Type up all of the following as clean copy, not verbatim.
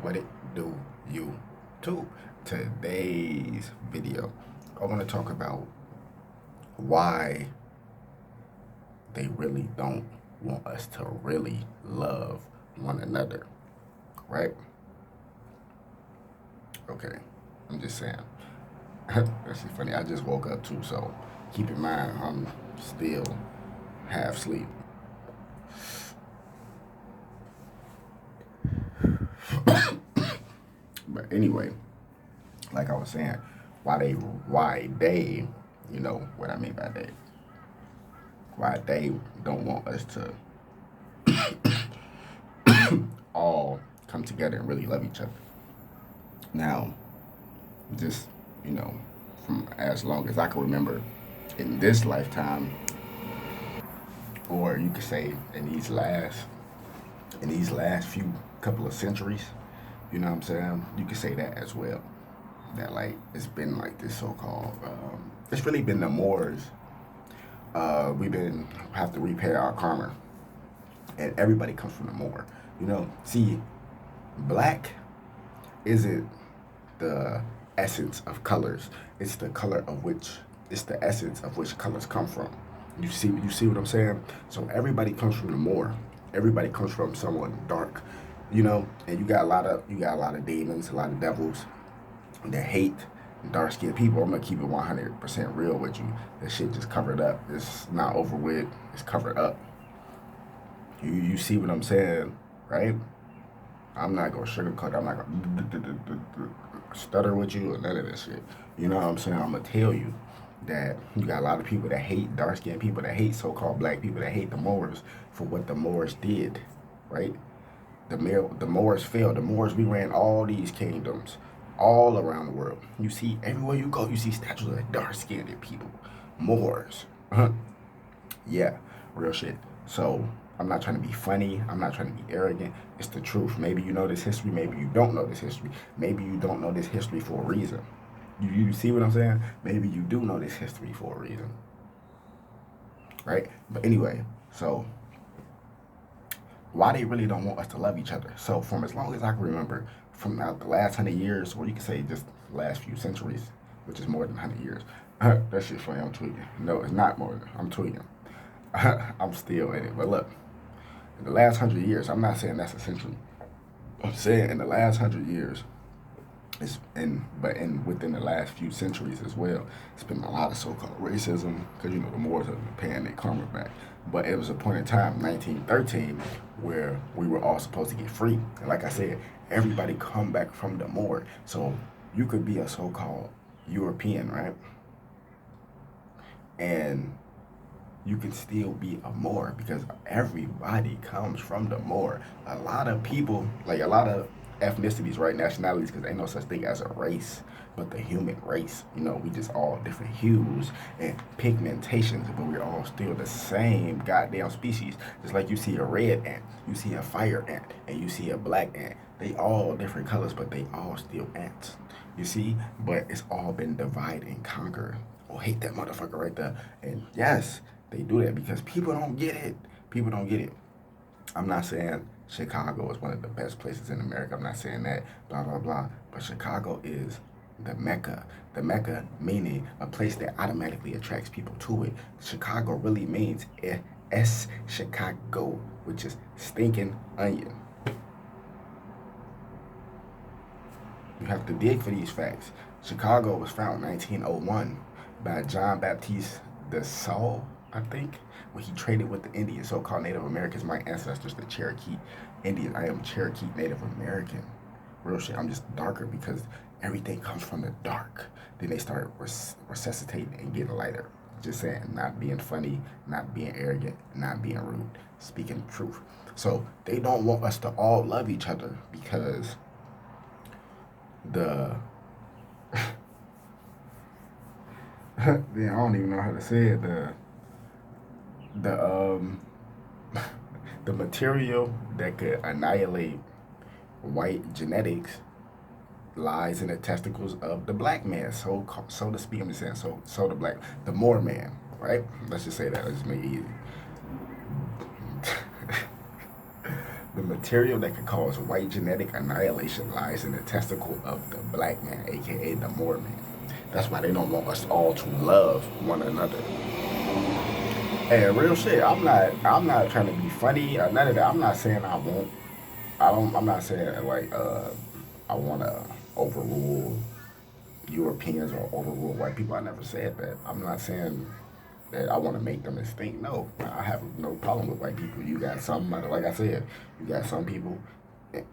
What it do, you too? Today's video, I want to talk about why they really don't want us to really love one another, right? Okay, I'm just saying. That's just funny. I just woke up too, so keep in mind I'm still half asleep. But anyway, like I was saying, why they, you know what I mean by they, why they don't want us to all come together and really love each other. Now, just, you know, from as long as I can remember in this lifetime, or you could say in these last few couple of centuries, you know what I'm saying? You could say that as well. That like it's been like this so-called it's really been the Moors. We've been have to repair our karma, and everybody comes from the Moor. You know, see, black isn't the essence of colors. It's the color of which it's the essence of which colors come from. You see what I'm saying? So everybody comes from the Moor. Everybody comes from someone dark, you know. And you got a lot of demons, a lot of devils that hate dark skinned people. I'm gonna keep it 100% real with you. That shit just covered up. It's not over with. It's covered up. You see what I'm saying, right? I'm not gonna sugarcoat. I'm not gonna stutter with you or none of this shit. You know what I'm saying? I'm gonna tell you that you got a lot of people that hate dark skinned people, that hate so-called black people, that hate the Moors for what the Moors did, right? The Moors failed. The Moors, we ran all these kingdoms all around the world. You see, everywhere you go, you see statues of dark skinned people. Moors. Yeah, real shit. So I'm not trying to be funny. I'm not trying to be arrogant. It's the truth. Maybe you know this history. Maybe you don't know this history. Maybe you don't know this history for a reason. You see what I'm saying? Maybe you do know this history for a reason, right? But anyway, so why they really don't want us to love each other? So from as long as I can remember, from now the last 100 years, or you can say just the last few centuries, which is more than 100 years. That shit funny. I'm tweaking. No, it's not more than I'm tweaking. I'm still in it. But look, in the last 100 years, I'm not saying that's a century. I'm saying in the last 100 years, but within the last few centuries as well, it's been a lot of so-called racism because you know the Moors have been paying their karma back. But it was a point in time, 1913, where we were all supposed to get free. And like I said, everybody come back from the Moor. So you could be a so-called European, right? And you can still be a Moor because everybody comes from the Moor. A lot of people, like a lot of ethnicities, right? Nationalities, because ain't no such thing as a race, but the human race. You know, we just all different hues and pigmentations, but we're all still the same goddamn species. Just like you see a red ant, you see a fire ant, and you see a black ant. They all different colors, but they all still ants. You see? But it's all been divide and conquer. Oh, hate that motherfucker right there. And yes, they do that because people don't get it. People don't get it. I'm not saying Chicago is one of the best places in America. I'm not saying that, blah, blah, blah. But Chicago is the Mecca. The Mecca meaning a place that automatically attracts people to it. Chicago really means S Chicago, which is stinking onion. You have to dig for these facts. Chicago was founded in 1901 by John Baptiste de Saul, I think, when he traded with the Indians, so-called Native Americans. My ancestors, the Cherokee Indians. I am Cherokee Native American. Real shit. I'm just darker because everything comes from the dark. Then they start resuscitating and getting lighter. Just saying, not being funny, not being arrogant, not being rude, speaking the truth. So they don't want us to all love each other because the then I don't even know how to say it. The the material that could annihilate white genetics lies in the testicles of the black man, so to speak. I'm just saying, so the Moor man, right? Let's just say that. Let's just make it easy. The material that can cause white genetic annihilation lies in the testicle of the black man, aka the Moor man. That's why they don't want us all to love one another. And real shit, I'm not trying to be funny or none of that. I'm not saying I won't. I'm not saying like I wanna overrule Europeans or overrule white people. I never said that. I'm not saying that I want to make them extinct. No, I have no problem with white people. You got some, like I said, you got some people,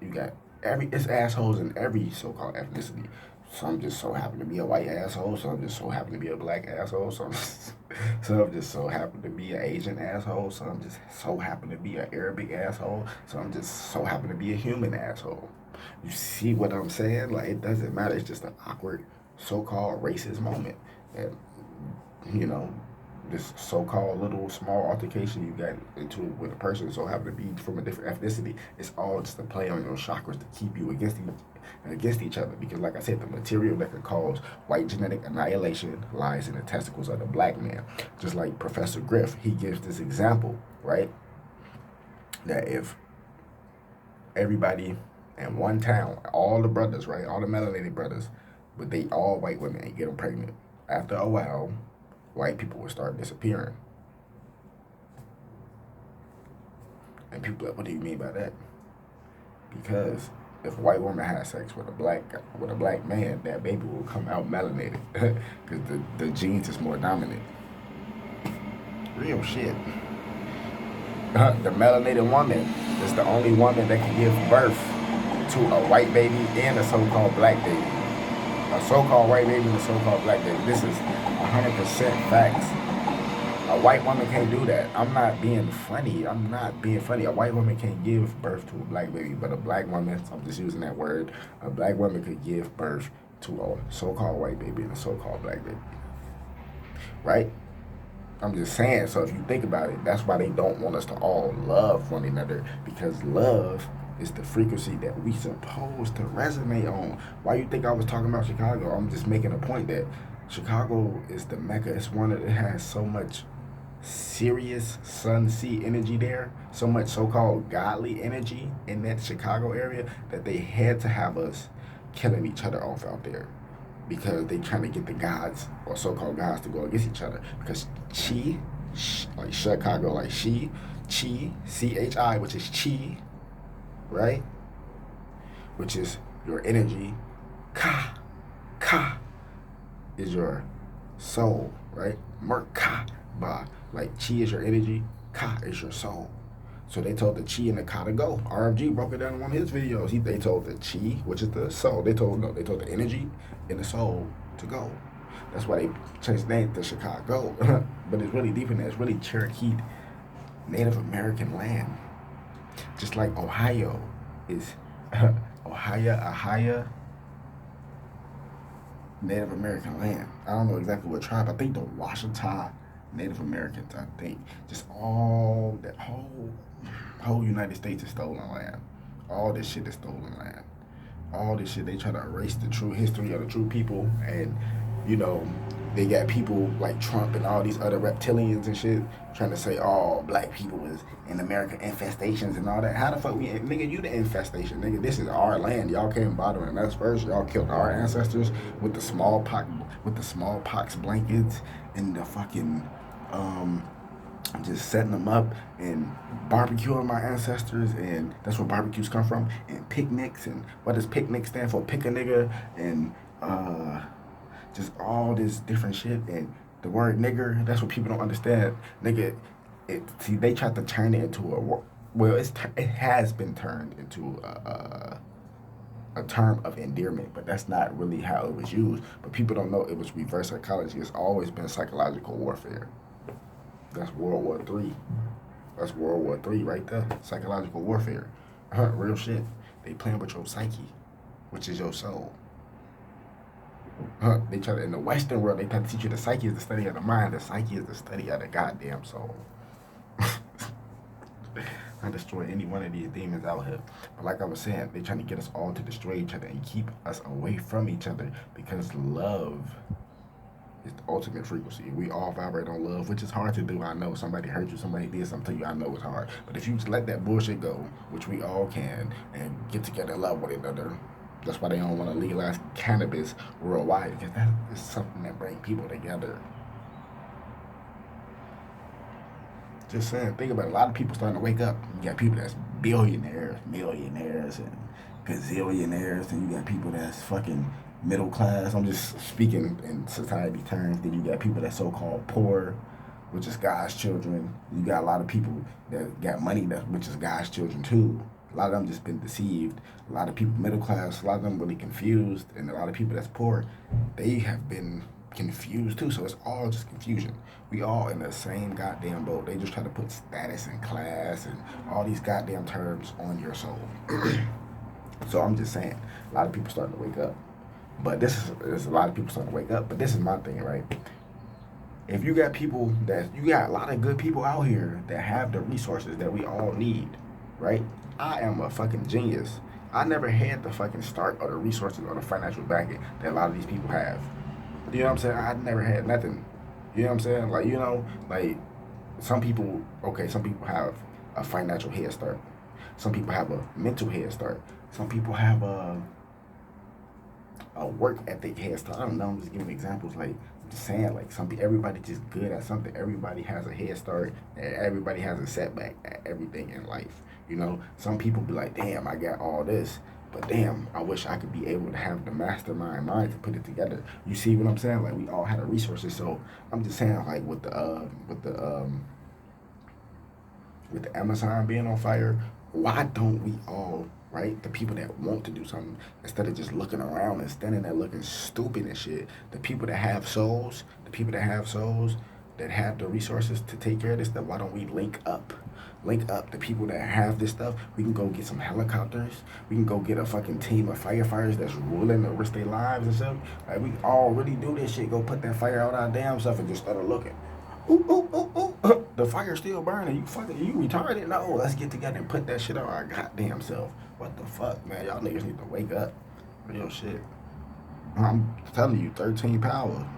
you got it's assholes in every so-called ethnicity. Some just so happen to be a white asshole. Some just so happen to be a black asshole. Some just so happen to be an Asian asshole. Some just so happen to be an Arabic asshole. Some just so happen to be a human asshole. You see what I'm saying? Like, it doesn't matter. It's just an awkward so-called racist moment that, you know, this so-called little small altercation you got into with a person so happen to be from a different ethnicity. It's all just a play on your chakras to keep you against each other. Because, like I said, the material that could cause white genetic annihilation lies in the testicles of the black man. Just like Professor Griff, he gives this example, right? That if everybody in one town, all the brothers, right, all the melanated brothers, but they all white women and get them pregnant. After a while, white people would start disappearing. And people are like, what do you mean by that? Because if a white woman has sex with a black man, that baby will come out melanated because the genes is more dominant. Real shit. The melanated woman is the only woman that can give birth to a white baby and a so-called black baby. A so-called white baby and a so-called black baby. This is 100% facts. A white woman can't do that. I'm not being funny. A white woman can't give birth to a black baby, but a black woman, I'm just using that word, a black woman could give birth to a so-called white baby and a so-called black baby. Right? I'm just saying, so if you think about it, that's why they don't want us to all love one another, because love is the frequency that we supposed to resonate on. Why you think I was talking about Chicago? I'm just making a point that Chicago is the mecca. It's one that it has so much serious sun sea energy there, so much so-called godly energy in that Chicago area that they had to have us killing each other off out there, because they trying to get the gods or so-called gods to go against each other. Because chi, like Chicago, like chi, chi, which is chi, right? Which is your energy. Ka is your soul, right? Merkaba, like chi is your energy, ka is your soul. So they told the chi and the ka to go. RFG broke it down in one of his videos. They told the chi, which is the soul. They told the energy and the soul to go. That's why they changed the name to Chicago. But it's really deep in there. It's really Cherokee Native American land. Just like Ohio is Ohio Native American land. I don't know exactly what tribe. I think the Washington Native Americans, I think. Just all that whole United States is stolen land. All this shit is stolen land. All this shit, they try to erase the true history of the true people, and they got people like Trump and all these other reptilians and shit trying to say, oh, black people was in American infestations and all that. How the fuck nigga, you the infestation, nigga. This is our land. Y'all came bothering us first. Y'all killed our ancestors with the smallpox blankets and the fucking just setting them up and barbecuing my ancestors, and that's where barbecues come from, and picnics, and what does picnic stand for? Pick a nigga, and just all this different shit, and the word nigger, that's what people don't understand. Nigga, they tried to turn it into it has been turned into a term of endearment, but that's not really how it was used. But people don't know it was reverse psychology. It's always been psychological warfare. That's World War III. That's World War III right there. Psychological warfare. Real shit. They playing with your psyche, which is your soul. They try to, in the Western world, they try to teach you the psyche is the study of the mind. The psyche is the study of the goddamn soul. I destroy any one of these demons out here. But like I was saying, they trying to get us all to destroy each other and keep us away from each other, because love It's the ultimate frequency. We all vibrate on love, which is hard to do. I know somebody hurt you, somebody did something to you. I know it's hard. But if you just let that bullshit go, which we all can, and get together and love one another, that's why they don't want to legalize cannabis worldwide, because that is something that brings people together. Just saying, think about it. A lot of people starting to wake up. You got people that's billionaires, millionaires, and gazillionaires, and you got people that's fucking middle class. I'm just speaking in society terms. Then you got people that's so-called poor, which is God's children. You got a lot of people that got money, which is God's children too. A lot of them just been deceived. A lot of people middle class, a lot of them really confused, and a lot of people that's poor, they have been confused too. So it's all just confusion. We all in the same goddamn boat. They just try to put status and class and all these goddamn terms on your soul. So I'm just saying, a lot of people starting to wake up. But there's a lot of people starting to wake up. But this is my thing, right? If you got people you got a lot of good people out here that have the resources that we all need, right? I am a fucking genius. I never had the fucking start or the resources or the financial backing that a lot of these people have. You know what I'm saying? I never had nothing. You know what I'm saying? Like, like some people, okay, some people have a financial head start. Some people have a mental head start. Some people have a work ethic head start. I don't know. I'm just giving examples. Like, I'm just saying, like, everybody just good at something. Everybody has a head start. And everybody has a setback at everything in life. Some people be like, damn, I got all this. But damn, I wish I could be able to have the mastermind mind to put it together. You see what I'm saying? Like, we all had the resources. So I'm just saying, like, with the Amazon being on fire, why don't we all, right? The people that want to do something, instead of just looking around and standing there looking stupid and shit, the people that have souls, that have the resources to take care of this stuff, why don't we link up? Link up the people that have this stuff. We can go get some helicopters. We can go get a fucking team of firefighters that's willing to risk their lives and stuff. Like, we all really do this shit. Go put that fire out our damn stuff and just start looking. Ooh, ooh, ooh, ooh. The fire's still burning. You retarded? No, let's get together and put that shit on our goddamn self. What the fuck, man? Y'all niggas need to wake up. Real shit. I'm telling you, 13 power.